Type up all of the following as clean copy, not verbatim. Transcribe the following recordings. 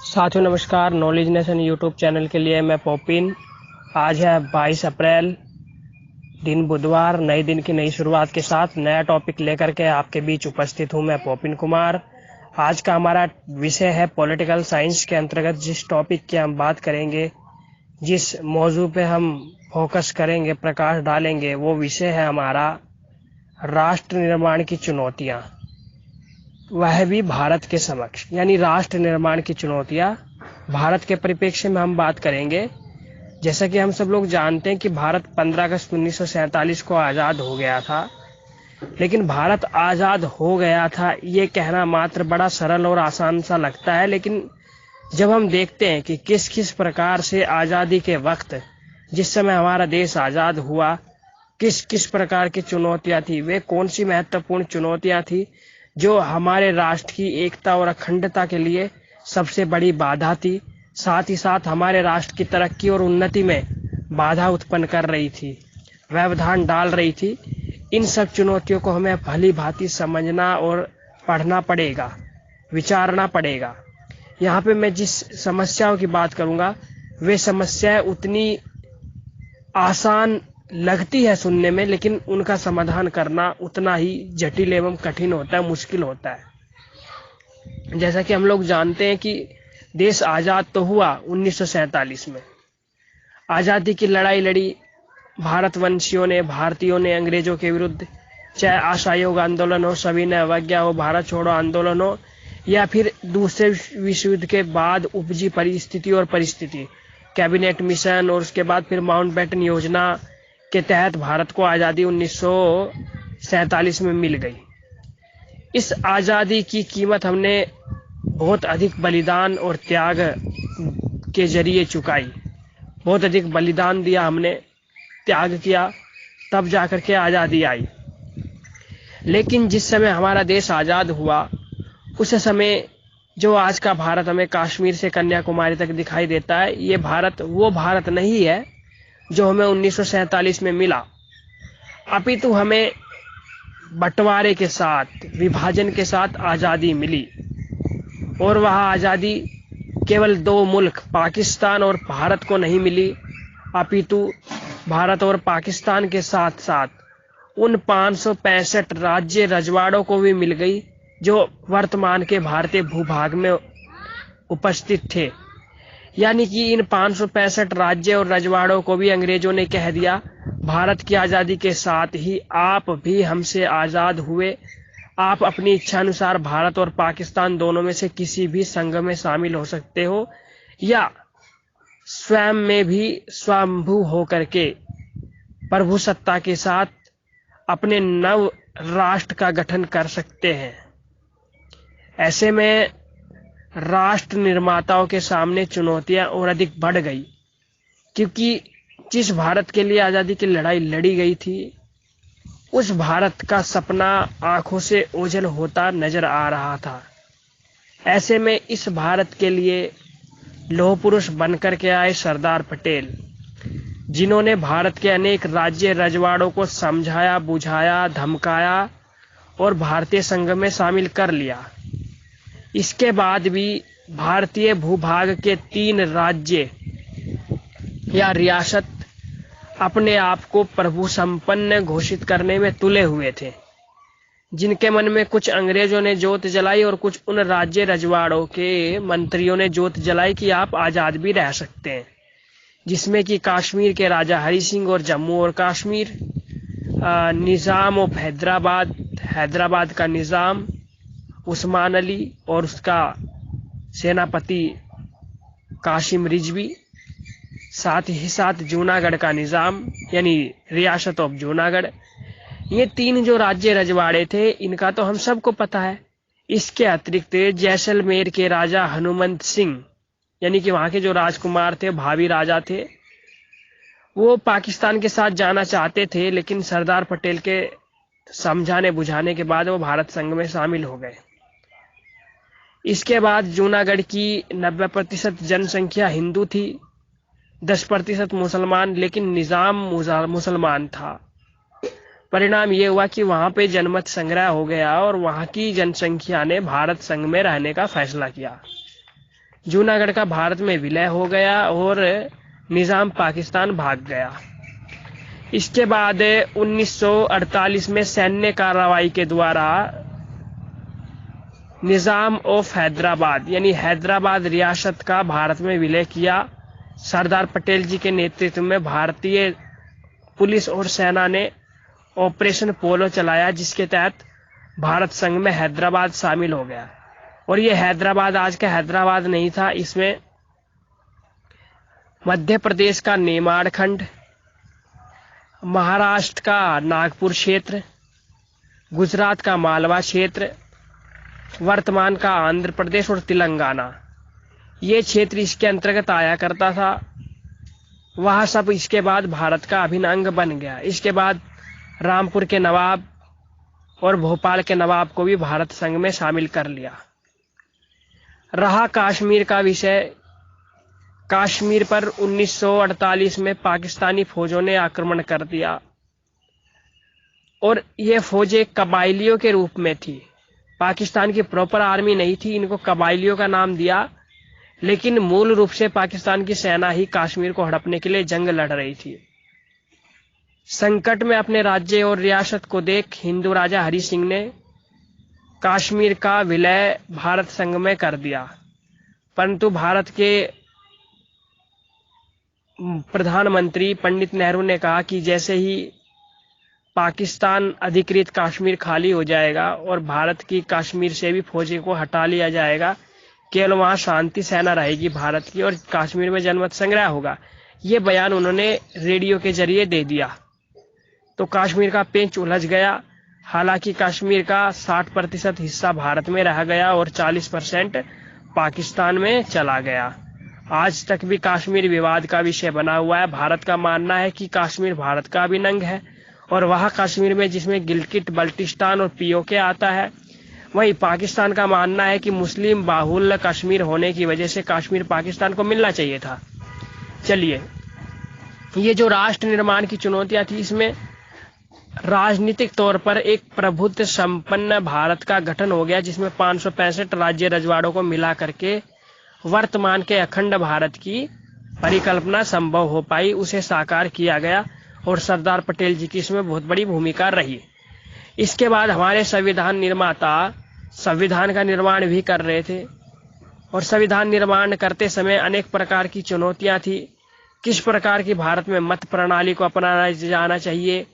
साथियों नमस्कार। Knowledge nation YouTube channel के लिए मैं पॉपिन। आज है 22 अप्रैल, दिन बुधवार। नए दिन की नई शुरुआत के साथ नया टॉपिक लेकर के आपके बीच उपस्थित हूं मैं पॉपिन कुमार। आज का हमारा विषय है पॉलिटिकल साइंस के अंतर्गत जिस टॉपिक की हम बात करेंगे, जिस मौजू पे हम फोकस करेंगे, प्रकाश डालेंगे, वो विषय है हमारा राष्ट्र निर्माण की चुनौतियां, वह भी भारत के समक्ष। यानी राष्ट्र निर्माण की चुनौतियां भारत के परिप्रेक्ष्य में हम बात करेंगे। जैसा कि हम सब लोग जानते हैं कि भारत 15 अगस्त 1947 को आज़ाद हो गया था। लेकिन भारत आज़ाद हो गया था ये कहना मात्र बड़ा सरल और आसान सा लगता है, लेकिन जब हम देखते हैं कि किस किस प्रकार से आज़ादी के वक्त, जिस समय हमारा देश आज़ाद हुआ, किस किस प्रकार की चुनौतियां थी, वे कौन सी महत्वपूर्ण चुनौतियां थी जो हमारे राष्ट्र की एकता और अखंडता के लिए सबसे बड़ी बाधा थी, साथ ही साथ हमारे राष्ट्र की तरक्की और उन्नति में बाधा उत्पन्न कर रही थी, व्यवधान डाल रही थी। इन सब चुनौतियों को हमें भली भांति समझना और पढ़ना पड़ेगा, विचारना पड़ेगा। यहाँ पे मैं जिस समस्याओं की बात करूंगा, वे समस्याएं उतनी आसान लगती है सुनने में, लेकिन उनका समाधान करना उतना ही जटिल एवं कठिन होता है, मुश्किल होता है। जैसा कि हम लोग जानते हैं कि देश आजाद तो हुआ 1947 में। आजादी की लड़ाई लड़ी भारतवंशियों ने, भारतीयों ने अंग्रेजों के विरुद्ध, चाहे असहयोग आंदोलन हो, सविनय अवज्ञा हो, भारत छोड़ो आंदोलन हो, या फिर दूसरे विश्व युद्ध के बाद उपजी परिस्थिति, कैबिनेट मिशन और उसके बाद फिर माउंटबेटन योजना के तहत भारत को आज़ादी 1947 में मिल गई। इस आज़ादी की कीमत हमने बहुत अधिक बलिदान और त्याग के जरिए चुकाई। बहुत अधिक बलिदान दिया हमने, त्याग किया, तब जाकर के आज़ादी आई। लेकिन जिस समय हमारा देश आज़ाद हुआ, उस समय जो आज का भारत हमें कश्मीर से कन्याकुमारी तक दिखाई देता है, ये भारत वो भारत नहीं है जो हमें 1947 में मिला। अपितु हमें बंटवारे के साथ, विभाजन के साथ आज़ादी मिली। और वह आज़ादी केवल दो मुल्क पाकिस्तान और भारत को नहीं मिली, अपितु भारत और पाकिस्तान के साथ साथ उन 565 राज्य रजवाड़ों को भी मिल गई जो वर्तमान के भारतीय भूभाग में उपस्थित थे। यानी कि इन 565 राज्य और रजवाड़ों को भी अंग्रेजों ने कह दिया, भारत की आज़ादी के साथ ही आप भी हमसे आज़ाद हुए। आप अपनी इच्छा अनुसार भारत और पाकिस्तान दोनों में से किसी भी संघ में शामिल हो सकते हो, या स्वयं में भी स्वयंभू होकर के प्रभु सत्ता के साथ अपने नव राष्ट्र का गठन कर सकते हैं। ऐसे में राष्ट्र निर्माताओं के सामने चुनौतियां और अधिक बढ़ गई, क्योंकि जिस भारत के लिए आज़ादी की लड़ाई लड़ी गई थी, उस भारत का सपना आंखों से ओझल होता नजर आ रहा था। ऐसे में इस भारत के लिए लौह पुरुष बनकर के आए सरदार पटेल, जिन्होंने भारत के अनेक राज्य रजवाड़ों को समझाया, बुझाया, धमकाया और भारतीय संघ में शामिल कर लिया। इसके बाद भी भारतीय भूभाग के 3 राज्य या रियासत अपने आप को प्रभु संपन्न घोषित करने में तुले हुए थे, जिनके मन में कुछ अंग्रेजों ने जोत जलाई और कुछ उन राज्य रजवाड़ों के मंत्रियों ने जोत जलाई कि आप आज़ाद भी रह सकते हैं, जिसमें कि कश्मीर के राजा हरि सिंह और जम्मू और कश्मीर, निज़ाम ऑफ हैदराबाद का निज़ाम उस्मान अली और उसका सेनापति कासिम रिजवी, साथ ही साथ जूनागढ़ का निज़ाम यानी रियासत ऑफ जूनागढ़। ये 3 जो राज्य रजवाड़े थे, इनका तो हम सबको पता है। इसके अतिरिक्त जैसलमेर के राजा हनुमंत सिंह, यानी कि वहां के जो राजकुमार थे, भावी राजा थे, वो पाकिस्तान के साथ जाना चाहते थे, लेकिन सरदार पटेल के समझाने बुझाने के बाद वो भारत संघ में शामिल हो गए। इसके बाद जूनागढ़ की 90% जनसंख्या हिंदू थी, 10% मुसलमान, लेकिन निज़ाम मुसलमान था। परिणाम ये हुआ कि वहां पे जनमत संग्रह हो गया और वहां की जनसंख्या ने भारत संघ में रहने का फैसला किया। जूनागढ़ का भारत में विलय हो गया और निजाम पाकिस्तान भाग गया। इसके बाद 1948 में सैन्य कार्रवाई के द्वारा निजाम ऑफ हैदराबाद यानी हैदराबाद रियासत का भारत में विलय किया। सरदार पटेल जी के नेतृत्व में भारतीय पुलिस और सेना ने ऑपरेशन पोलो चलाया, जिसके तहत भारत संघ में हैदराबाद शामिल हो गया। और ये हैदराबाद आज का हैदराबाद नहीं था, इसमें मध्य प्रदेश का नेमाड़ खंड, महाराष्ट्र का नागपुर क्षेत्र, गुजरात का मालवा क्षेत्र, वर्तमान का आंध्र प्रदेश और तेलंगाना, ये क्षेत्र इसके अंतर्गत आया करता था। वह सब इसके बाद भारत का अभिन्न अंग बन गया। इसके बाद रामपुर के नवाब और भोपाल के नवाब को भी भारत संघ में शामिल कर लिया। रहा कश्मीर का विषय, कश्मीर पर 1948 में पाकिस्तानी फौजों ने आक्रमण कर दिया और ये फौजें कबाइलियों के रूप में थी। पाकिस्तान की प्रॉपर आर्मी नहीं थी, इनको कबाइलियों का नाम दिया, लेकिन मूल रूप से पाकिस्तान की सेना ही कश्मीर को हड़पने के लिए जंग लड़ रही थी। संकट में अपने राज्य और रियासत को देख हिंदू राजा हरि सिंह ने कश्मीर का विलय भारत संघ में कर दिया, परंतु भारत के प्रधानमंत्री पंडित नेहरू ने कहा कि जैसे ही पाकिस्तान अधिकृत कश्मीर खाली हो जाएगा और भारत की कश्मीर से भी फौजी को हटा लिया जाएगा, केवल वहां शांति सेना रहेगी भारत की और कश्मीर में जनमत संग्रह होगा। ये बयान उन्होंने रेडियो के जरिए दे दिया, तो कश्मीर का पेंच उलझ गया। हालांकि कश्मीर का 60% हिस्सा भारत में रह गया और 40% पाकिस्तान में चला गया। आज तक भी कश्मीर विवाद का विषय बना हुआ है। भारत का मानना है कि कश्मीर भारत का अभिन्न अंग है और वह कश्मीर में जिसमें गिलगिट बल्टिस्तान और पीओके आता है, वहीं पाकिस्तान का मानना है कि मुस्लिम बाहुल्य कश्मीर होने की वजह से कश्मीर पाकिस्तान को मिलना चाहिए था। चलिए, ये जो राष्ट्र निर्माण की चुनौतियां थी, इसमें राजनीतिक तौर पर एक प्रभुत्व संपन्न भारत का गठन हो गया, जिसमें 565 राज्य रजवाड़ों को मिला करके वर्तमान के अखंड भारत की परिकल्पना संभव हो पाई, उसे साकार किया गया और सरदार पटेल जी की इसमें बहुत बड़ी भूमिका रही। इसके बाद हमारे संविधान निर्माता संविधान का निर्माण भी कर रहे थे और संविधान निर्माण करते समय अनेक प्रकार की चुनौतियां थी। किस प्रकार की भारत में मत प्रणाली को अपनाना जाना चाहिए,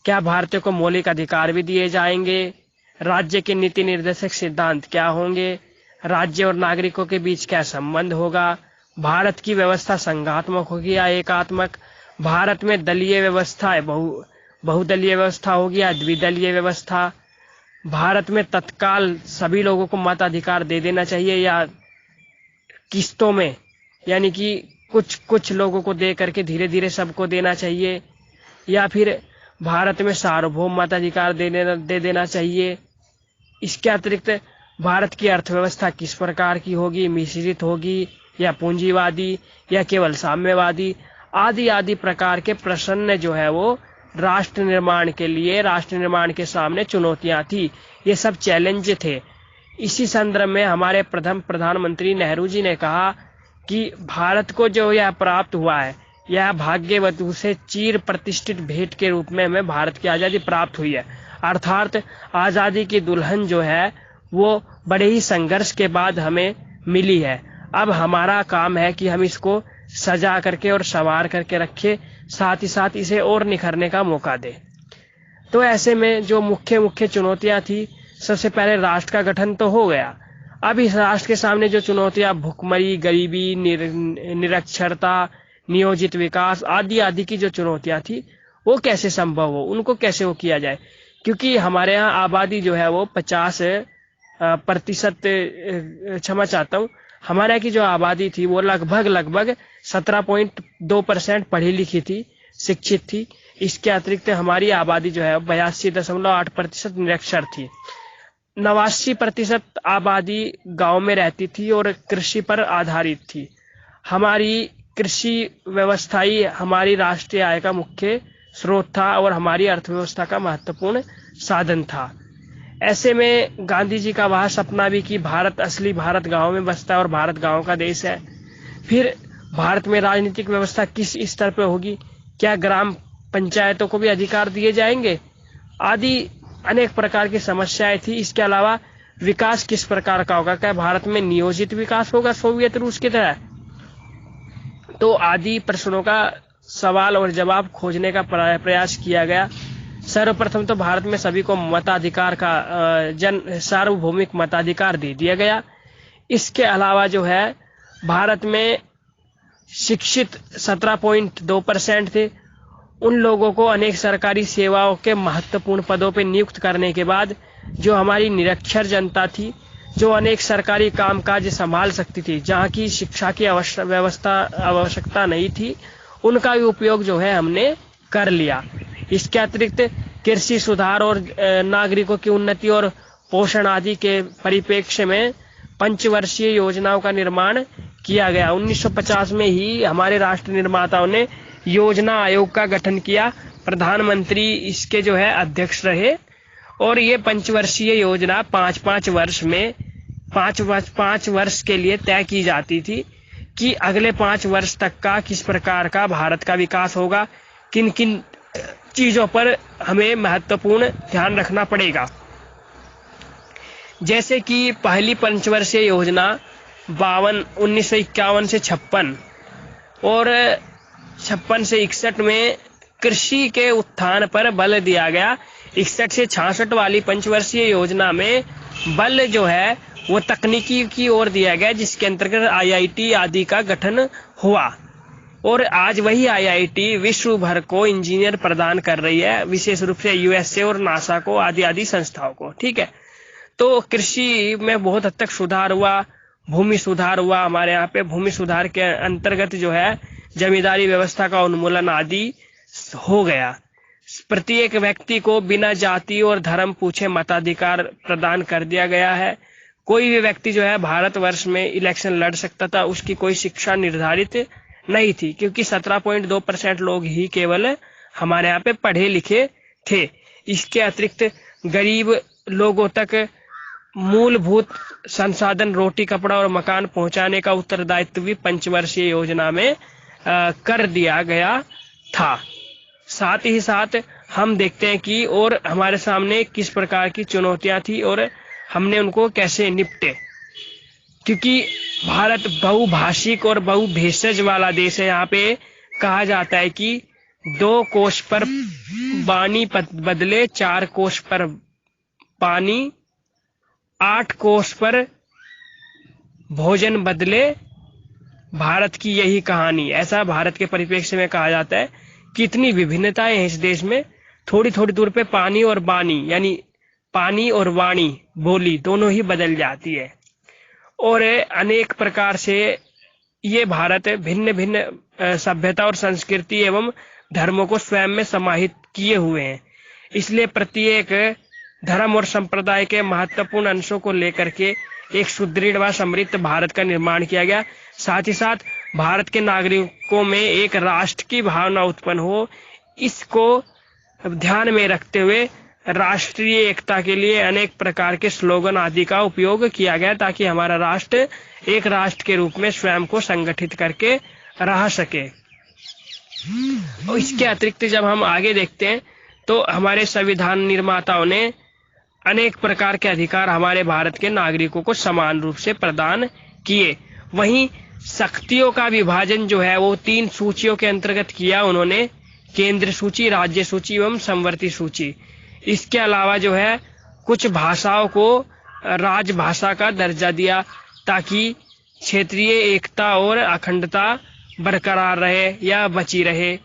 क्या भारतीयों को मौलिक अधिकार भी दिए जाएंगे, राज्य के नीति निर्देशक सिद्धांत क्या होंगे, राज्य और नागरिकों के बीच क्या संबंध होगा, भारत की व्यवस्था संघात्मक होगी या एकात्मक, भारत में दलीय व्यवस्था है बहुदलीय व्यवस्था होगी या द्विदलीय व्यवस्था, भारत में तत्काल सभी लोगों को मताधिकार दे देना चाहिए या किस्तों में, यानी कि कुछ लोगों को दे करके धीरे धीरे सबको देना चाहिए, या फिर भारत में सार्वभौम मताधिकार दे देना चाहिए। इसके अतिरिक्त भारत की अर्थव्यवस्था किस प्रकार की होगी, मिश्रित होगी या पूंजीवादी या केवल साम्यवादी, आदि आदि प्रकार के प्रश्न जो है वो राष्ट्र निर्माण के सामने चुनौतियां थी। ये सब चैलेंज थे। इसी संदर्भ में हमारे प्रथम प्रधानमंत्री नेहरू जी ने कहा कि भारत को जो यह प्राप्त हुआ है, यह भाग्यवतु से चिर प्रतिष्ठित भेंट के रूप में हमें भारत की आज़ादी प्राप्त हुई है। अर्थात आज़ादी की दुल्हन जो है वो बड़े ही संघर्ष के बाद हमें मिली है। अब हमारा काम है कि हम इसको सजा करके और संवार करके रखें, साथ ही साथ इसे और निखरने का मौका दें। तो ऐसे में जो मुख्य चुनौतियां थी, सबसे पहले राष्ट्र का गठन तो हो गया। अब इस राष्ट्र के सामने जो चुनौतियां भुखमरी, गरीबी, निरक्षरता, नियोजित विकास आदि आदि की जो चुनौतियां थी, वो कैसे संभव हो, उनको कैसे वो किया जाए, क्योंकि हमारे यहाँ आबादी जो है वो 50% क्षमा चाहता हूँ, हमारे यहाँ की जो आबादी थी वो लगभग 17.2% पढ़ी लिखी थी, शिक्षित थी। इसके अतिरिक्त हमारी आबादी जो है 82.8% निरक्षर थी। 89% आबादी गांव में रहती थी और कृषि पर आधारित थी। हमारी कृषि व्यवस्था ही हमारी राष्ट्रीय आय का मुख्य स्रोत था और हमारी अर्थव्यवस्था का महत्वपूर्ण साधन था। ऐसे में गांधी जी का वह सपना भी कि भारत, असली भारत गांव में बसता है और भारत गांव का देश है। फिर भारत में राजनीतिक व्यवस्था किस स्तर पर होगी, क्या ग्राम पंचायतों को भी अधिकार दिए जाएंगे, आदि अनेक प्रकार की समस्याएं थी। इसके अलावा विकास किस प्रकार का होगा, क्या भारत में नियोजित विकास होगा सोवियत रूस की तरह, तो आदि प्रश्नों का सवाल और जवाब खोजने का प्रयास किया गया। सर्वप्रथम तो भारत में सभी को मताधिकार का सार्वभौमिक मताधिकार दे दिया गया। इसके अलावा जो है भारत में शिक्षित 17.2% थे। उन लोगों को अनेक सरकारी सेवाओं के महत्वपूर्ण पदों पर नियुक्त करने के बाद जो हमारी निरक्षर जनता थी, जो अनेक सरकारी कामकाज संभाल सकती थी, जहाँ की शिक्षा की आवश्यकता नहीं थी, उनका भी उपयोग जो है हमने कर लिया। इसके अतिरिक्त कृषि सुधार और नागरिकों की उन्नति और पोषण आदि के परिप्रेक्ष्य में पंचवर्षीय योजनाओं का निर्माण किया गया। 1950 में ही हमारे राष्ट्र निर्माताओं ने योजना आयोग का गठन किया। प्रधानमंत्री इसके जो है अध्यक्ष रहे और ये पंचवर्षीय योजना 5-5 वर्ष में 5 वर्ष के लिए तय की जाती थी कि अगले 5 वर्ष तक का किस प्रकार का भारत का विकास होगा, किन किन चीजों पर हमें महत्वपूर्ण ध्यान रखना पड़ेगा। जैसे कि पहली पंचवर्षीय योजना 1951 से 56 और 56 से 61 में कृषि के उत्थान पर बल दिया गया। 61 से 66 वाली पंचवर्षीय योजना में बल जो है वो तकनीकी की ओर दिया गया, जिसके अंतर्गत IIT आदि का गठन हुआ और आज वही IIT विश्व भर को इंजीनियर प्रदान कर रही है, विशेष रूप से USA और नासा को, आदि आदि संस्थाओं को। ठीक है, तो कृषि में बहुत हद तक सुधार हुआ, भूमि सुधार हुआ। हमारे यहाँ पे भूमि सुधार के अंतर्गत जो है जमींदारी व्यवस्था का उन्मूलन आदि हो गया। प्रत्येक व्यक्ति को बिना जाति और धर्म पूछे मताधिकार प्रदान कर दिया गया है। कोई भी व्यक्ति जो है भारतवर्ष में इलेक्शन लड़ सकता था, उसकी कोई शिक्षा निर्धारित नहीं थी, क्योंकि 17.2% लोग ही केवल हमारे यहाँ पे पढ़े लिखे थे। इसके अतिरिक्त गरीब लोगों तक मूलभूत संसाधन, रोटी, कपड़ा और मकान पहुंचाने का उत्तरदायित्व भी पंचवर्षीय योजना में कर दिया गया था। साथ ही साथ हम देखते हैं कि और हमारे सामने किस प्रकार की चुनौतियां थी और हमने उनको कैसे निपटे, क्योंकि भारत बहुभाषिक और बहुभेषज वाला देश है। यहाँ पे कहा जाता है कि 2 कोश पर वाणी बदले 4 कोश पर पानी, 8 कोश पर भोजन बदले भारत की यही कहानी। ऐसा भारत के परिप्रेक्ष्य में कहा जाता है। कितनी विभिन्नताएं हैं इस देश में। थोड़ी थोड़ी दूर पे पानी और बानी, यानी पानी और वाणी, बोली दोनों ही बदल जाती है और अनेक प्रकार से ये भारत भिन्न भिन्न सभ्यता और संस्कृति एवं धर्मों को स्वयं में समाहित किए हुए हैं। इसलिए प्रत्येक धर्म और संप्रदाय के महत्वपूर्ण अंशों को लेकर के एक सुदृढ़ व समृद्ध भारत का निर्माण किया गया। साथ ही साथ भारत के नागरिकों में एक राष्ट्र की भावना उत्पन्न हो, इसको ध्यान में रखते हुए राष्ट्रीय एकता के लिए अनेक प्रकार के स्लोगन आदि का उपयोग किया गया, ताकि हमारा राष्ट्र एक राष्ट्र के रूप में स्वयं को संगठित करके रह सके। और इसके अतिरिक्त जब हम आगे देखते हैं तो हमारे संविधान निर्माताओं ने अनेक प्रकार के अधिकार हमारे भारत के नागरिकों को समान रूप से प्रदान किए। वहीं शक्तियों का विभाजन जो है वो 3 सूचियों के अंतर्गत किया उन्होंने, केंद्र सूची, राज्य सूची एवं समवर्ती सूची। इसके अलावा जो है कुछ भाषाओं को राजभाषा का दर्जा दिया, ताकि क्षेत्रीय एकता और अखंडता बरकरार रहे या बची रहे।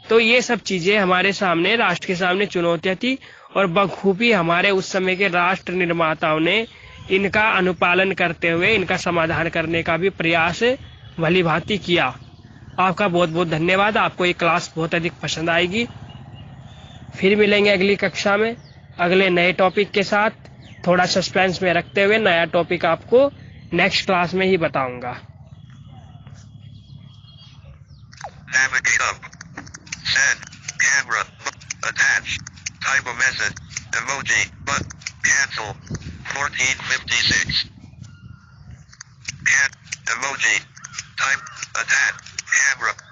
तो ये सब चीजें हमारे सामने, राष्ट्र के सामने चुनौतियां थी और बखूबी हमारे उस समय के राष्ट्र निर्माताओं ने इनका अनुपालन करते हुए इनका समाधान करने का भी प्रयास भली भांति किया। आपका बहुत बहुत धन्यवाद। आपको ये क्लास बहुत अधिक पसंद आएगी। फिर मिलेंगे अगली कक्षा में अगले नए टॉपिक के साथ। थोड़ा सस्पेंस में रखते हुए नया टॉपिक आपको नेक्स्ट क्लास में ही बताऊंगा। Navigate up. Send. Camera. Attach. Type a message. Emoji. But. Cancel. 1456. Cat. Emoji. Time. Attack. Camera.